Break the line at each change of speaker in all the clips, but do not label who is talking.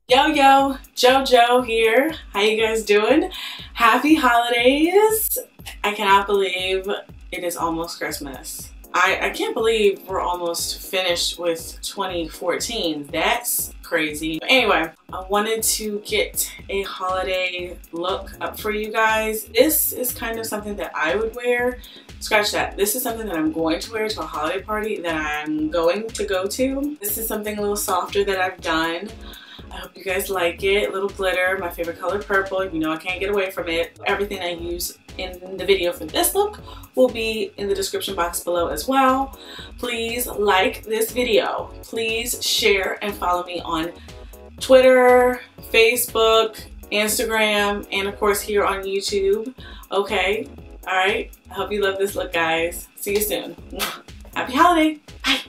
Yo, yo, JoJo here. How you guys doing? Happy holidays. I cannot believe it is almost Christmas. I can't believe we're almost finished with 2014. That's crazy. Anyway, I wanted to get a holiday look up for you guys. This is kind of something that I would wear. Scratch that. This is something that I'm going to wear to a holiday party that I'm going to go to. This is something a little softer that I've done. I hope you guys like it. A little glitter, my favorite color, purple. You know I can't get away from it. Everything I use in the video for this look will be in the description box below as well. Please like this video. Please share and follow me on Twitter, Facebook, Instagram, and of course here on YouTube. Okay? Alright? I hope you love this look, guys. See you soon. Happy holiday! Bye!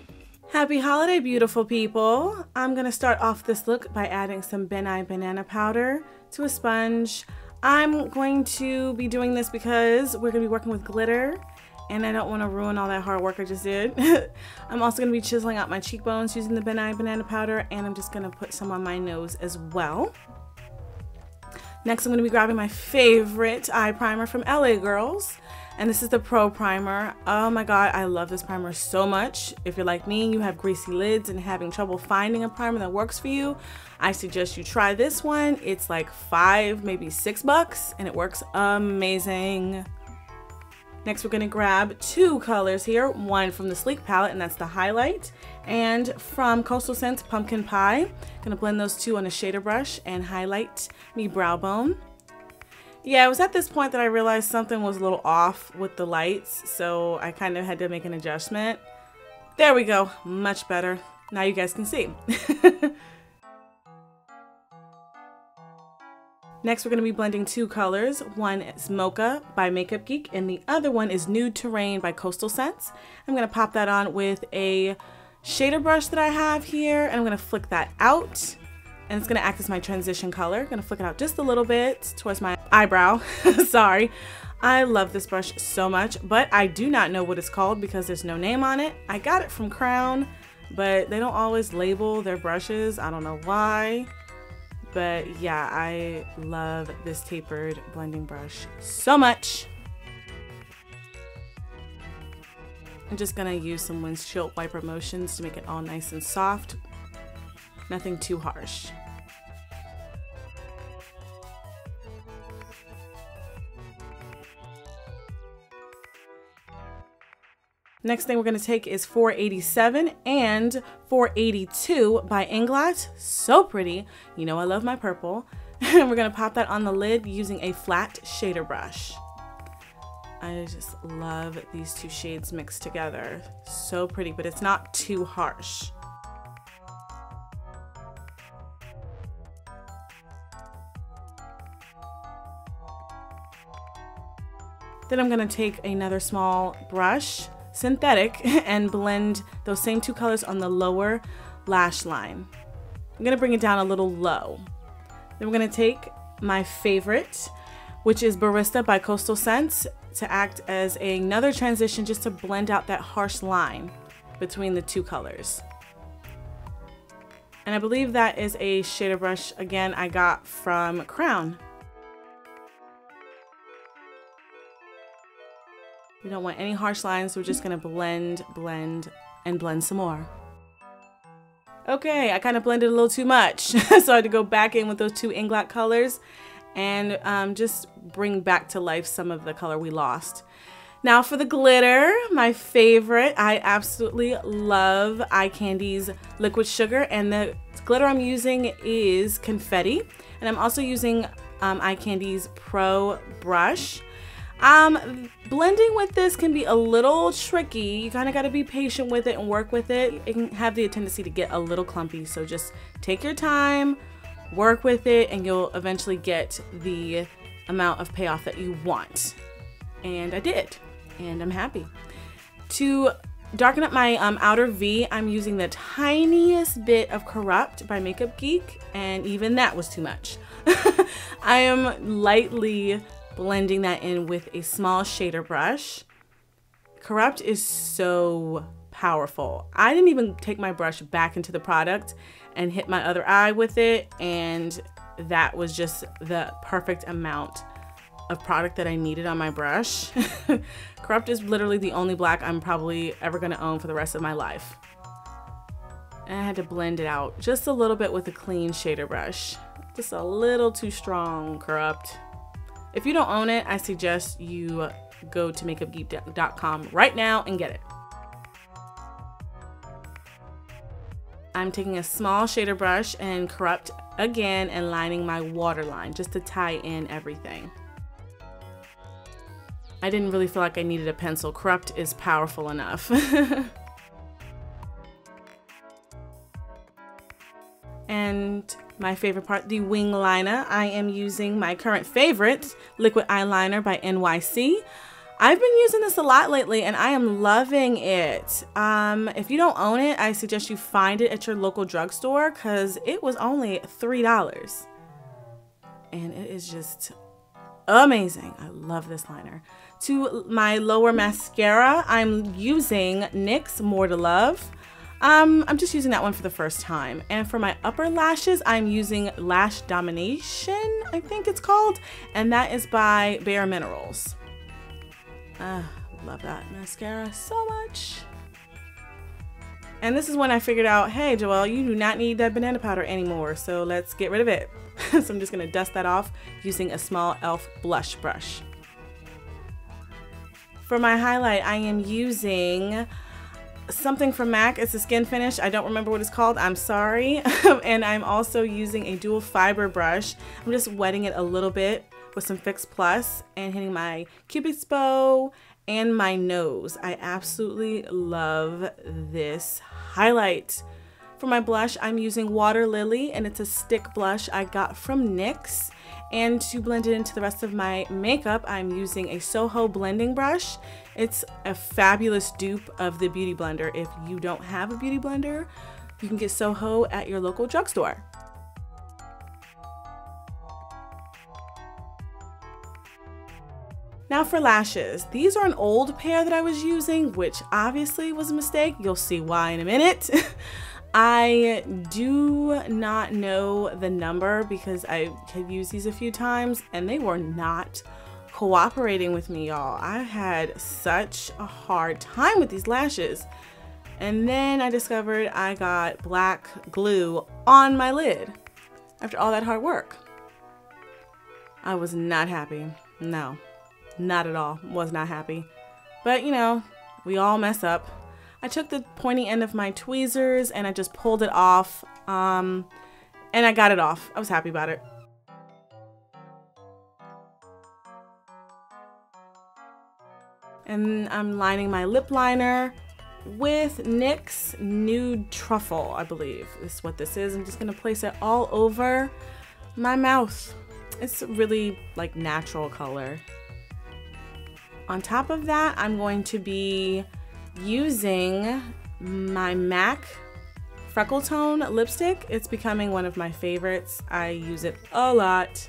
Happy holiday, beautiful people. I'm gonna start off this look by adding some Ben Nye banana powder to a sponge. I'm going to be doing this because we're gonna be working with glitter and I don't want to ruin all that hard work I just did. I'm also gonna be chiseling out my cheekbones using the Ben Nye banana powder, and I'm just gonna put some on my nose as well. Next, I'm gonna be grabbing my favorite eye primer from LA Girls. And this is the Pro Primer. Oh my god, I love this primer so much. If you're like me, you have greasy lids and having trouble finding a primer that works for you, I suggest you try this one. It's like $5, maybe $6, and it works amazing. Next, we're gonna grab two colors here. One from the Sleek palette, and that's the highlight. And from Coastal Scents Pumpkin Pie. Gonna blend those two on a shader brush and highlight me brow bone. Yeah, it was at this point that I realized something was a little off with the lights, so I kind of had to make an adjustment. There we go, much better. Now you guys can see. Next, we're going to be blending two colors. One is Mocha by Makeup Geek, and the other one is Nude Terrain by Coastal Scents. I'm going to pop that on with a shader brush that I have here, and I'm going to flick that out. And it's gonna act as my transition color. Gonna flick it out just a little bit towards my eyebrow. Sorry. I love this brush so much, but I do not know what it's called because there's no name on it. I got it from Crown, but they don't always label their brushes. I don't know why. But yeah, I love this tapered blending brush so much. I'm just gonna use some windshield wiper motions to make it all nice and soft. Nothing too harsh. Next thing we're going to take is 487 and 482 by Inglot. So pretty. You know I love my purple. We're going to pop that on the lid using a flat shader brush. I just love these two shades mixed together. So pretty, but it's not too harsh. Then I'm going to take another small brush, synthetic, and blend those same two colors on the lower lash line. I'm going to bring it down a little low. Then we're going to take my favorite, which is Barista by Coastal Scents, to act as another transition just to blend out that harsh line between the two colors. And I believe that is a shader brush, again, I got from Crown. We don't want any harsh lines, so we're just gonna blend, blend, and blend some more. Okay, I kind of blended a little too much, so I had to go back in with those two Inglot colors and just bring back to life some of the color we lost. Now for the glitter, my favorite, I absolutely love Eye Candy's Liquid Sugar, and the glitter I'm using is Confetti, and I'm also using Eye Candy's Pro Brush. Blending with this can be a little tricky. You kind of got to be patient with it and work with it. It can have the tendency to get a little clumpy, so just take your time, work with it, and you'll eventually get the amount of payoff that you want. And I did, and I'm happy. To darken up my outer V, I'm using the tiniest bit of Corrupt by Makeup Geek, and even that was too much. I am lightly blending that in with a small shader brush. Corrupt is so powerful. I didn't even take my brush back into the product and hit my other eye with it, and that was just the perfect amount of product that I needed on my brush. Corrupt is literally the only black I'm probably ever gonna own for the rest of my life. And I had to blend it out just a little bit with a clean shader brush. Just a little too strong, Corrupt. If you don't own it, I suggest you go to makeupgeek.com right now and get it. I'm taking a small shader brush and Corrupt again and lining my waterline just to tie in everything. I didn't really feel like I needed a pencil. Corrupt is powerful enough. And my favorite part, the wing liner. I am using my current favorite, liquid eyeliner by NYC. I've been using this a lot lately and I am loving it. If you don't own it, I suggest you find it at your local drugstore because it was only $3. And it is just amazing. I love this liner. To my lower mascara, I'm using NYX More to Love. I'm just using that one for the first time. And for my upper lashes, I'm using Lash Domination, I think it's called. And that is by Bare Minerals. Love that mascara so much. And this is when I figured out, hey Joelle, you do not need that banana powder anymore, so let's get rid of it. So I'm just gonna dust that off using a small e.l.f. blush brush. For my highlight, I am using something from MAC. It's a skin finish. I don't remember what it's called. I'm sorry. And I'm also using a dual fiber brush. I'm just wetting it a little bit with some Fix Plus and hitting my Cupid's bow and my nose. I absolutely love this highlight. For my blush, I'm using Water Lily, and it's a stick blush I got from NYX. And to blend it into the rest of my makeup, I'm using a Soho blending brush. It's a fabulous dupe of the Beauty Blender. If you don't have a Beauty Blender, you can get Soho at your local drugstore. Now for lashes, these are an old pair that I was using, which obviously was a mistake. You'll see why in a minute. I do not know the number because I have used these a few times and they were not cooperating with me, y'all. I had such a hard time with these lashes. And then I discovered I got black glue on my lid after all that hard work. I was not happy. No, not at all. Was not happy. But you know, we all mess up. I took the pointy end of my tweezers and I just pulled it off, and I got it off. I was happy about it. And I'm lining my lip liner with NYX Nude Truffle, I believe is what this is. I'm just gonna place it all over my mouth. It's a really like natural color. On top of that, I'm going to be using my MAC Freckle Tone lipstick. It's becoming one of my favorites. I use it a lot.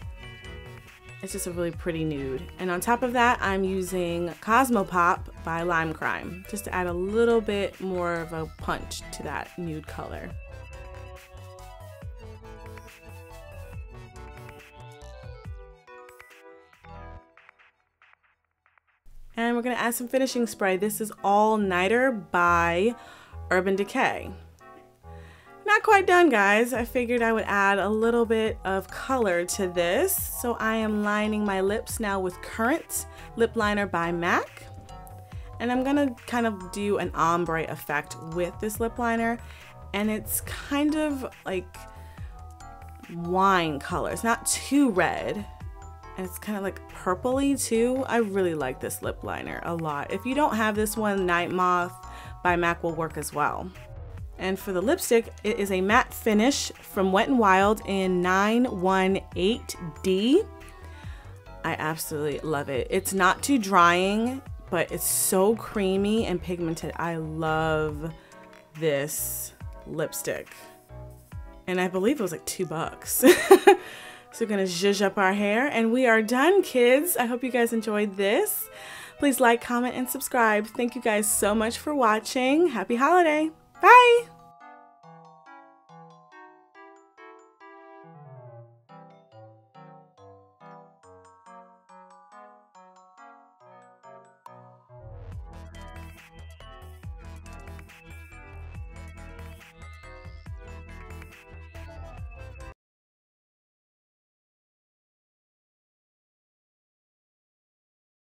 It's just a really pretty nude. And on top of that, I'm using Cosmopop by Lime Crime, just to add a little bit more of a punch to that nude color. And we're gonna add some finishing spray. This is All Nighter by Urban Decay. Not quite done, guys. I figured I would add a little bit of color to this. So I am lining my lips now with Currant Lip Liner by MAC. And I'm gonna kind of do an ombre effect with this lip liner. And it's kind of like wine color. It's not too red. And it's kind of like purpley too. I really like this lip liner a lot. If you don't have this one, Night Moth by MAC will work as well. And for the lipstick, it is a matte finish from Wet n Wild in 918D. I absolutely love it. It's not too drying, but it's so creamy and pigmented. I love this lipstick. And I believe it was like $2. So we're gonna zhuzh up our hair and we are done, kids. I hope you guys enjoyed this. Please like, comment, and subscribe. Thank you guys so much for watching. Happy holiday. Bye!